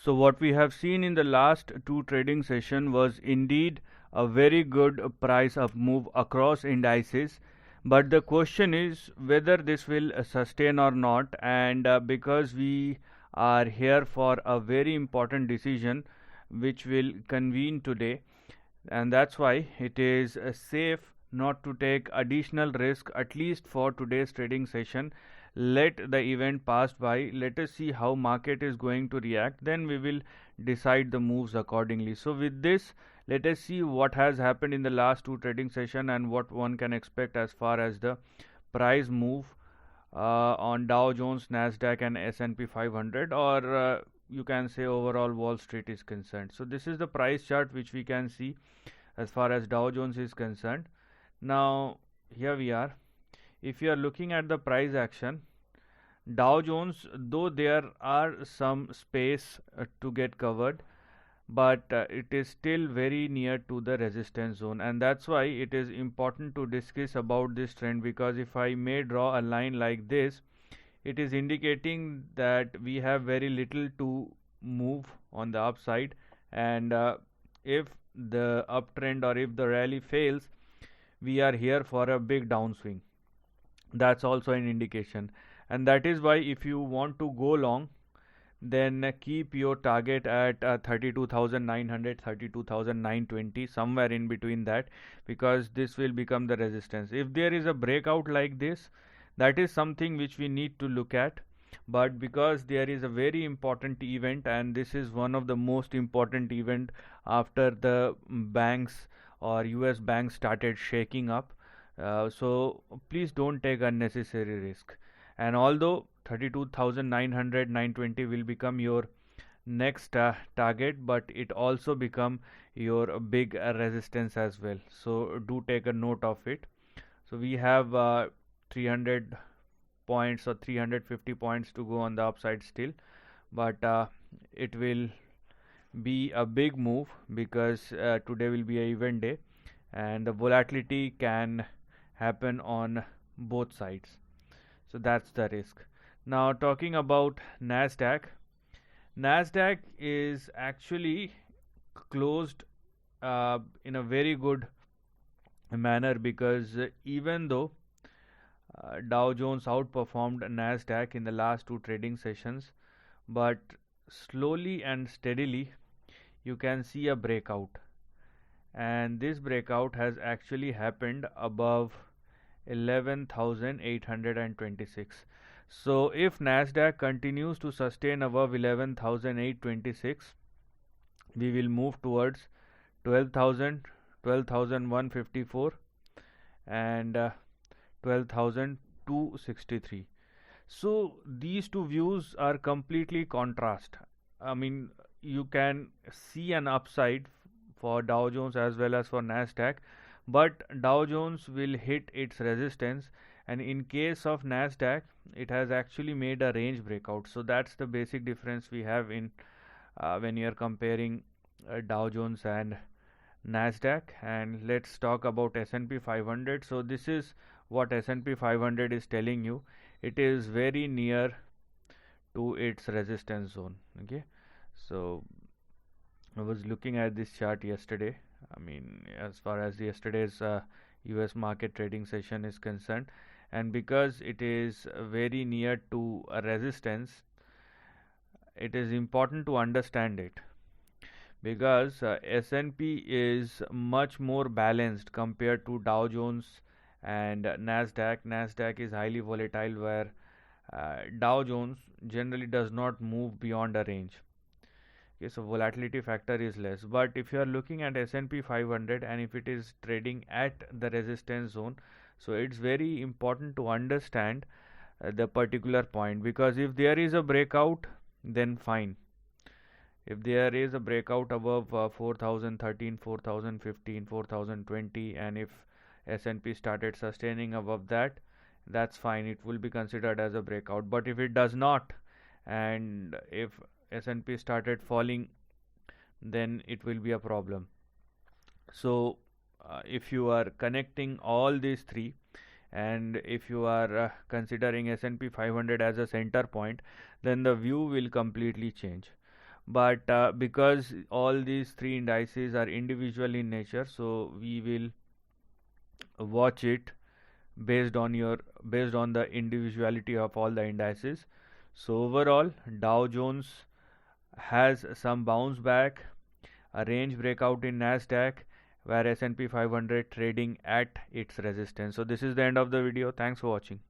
So what we have seen in the last two trading session was indeed a very good price up move across indices, but the question is whether this will sustain or not. And because we are here for a very important decision which will convene today, and that's why it is safe not to take additional risk, at least for today's trading session. Let the event pass by, let us see how market is going to react, then we will decide the moves accordingly. So with this, let us see what has happened in the last two trading session and what one can expect as far as the price move on Dow Jones, Nasdaq and S&P 500, or you can say overall Wall Street is concerned. So this is the price chart which we can see as far as Dow Jones is concerned. Now here we are. If you are looking at the price action, Dow Jones, though there are some space to get covered, but it is still very near to the resistance zone, and that's why it is important to discuss about this trend, because if I may draw a line like this, it is indicating that we have very little to move on the upside, and if the uptrend or if the rally fails, we are here for a big downswing. That's also an indication, and that is why if you want to go long, then keep your target at 32,900, 32,920, somewhere in between that, because this will become the resistance. If there is a breakout like this, that is something which we need to look at, but because there is a very important event, and this is one of the most important event after the banks or US banks started shaking up, so please don't take unnecessary risk. And although 32,900, 920 will become your next target, but it also become your big resistance as well, so do take a note of it. So we have 300 points or 350 points to go on the upside still, but it will be a big move, because today will be a event day and the volatility can happen on both sides, so that's the risk. Now talking about Nasdaq is actually closed in a very good manner, because even though Dow Jones outperformed Nasdaq in the last two trading sessions, but slowly and steadily you can see a breakout, and this breakout has actually happened above 11,826. So if Nasdaq continues to sustain above 11,826, we will move towards 12,000, 12,154 and 12,263. So these two views are completely contrast. I mean, you can see an upside for Dow Jones as well as for Nasdaq, but Dow Jones will hit its resistance, and in case of Nasdaq, it has actually made a range breakout. So that's the basic difference we have in when you are comparing Dow Jones and Nasdaq. And let's talk about S&P 500. So this is what S&P 500 is telling you. It is very near to its resistance zone. Okay, so I was looking at this chart yesterday. I mean, as far as yesterday's US market trading session is concerned, and because it is very near to a resistance, it is important to understand it, because S&P is much more balanced compared to Dow Jones and Nasdaq. Nasdaq is highly volatile, where Dow Jones generally does not move beyond a range. Okay, so volatility factor is less. But if you are looking at S&P 500 and if it is trading at the resistance zone, so it's very important to understand the particular point, because if there is a breakout, then fine. If there is a breakout above 4013, 4015, 4020, and if S&P started sustaining above that, that's fine, it will be considered as a breakout. But if it does not, and if S&P started falling, then it will be a problem. So if you are connecting all these three, and if you are considering S&P 500 as a center point, then the view will completely change. but because all these three indices are individual in nature, so we will watch it based on the individuality of all the indices. So overall, Dow Jones has some bounce back, a range breakout in Nasdaq, where S&P 500 trading at its resistance. So this is the end of the video. Thanks for watching.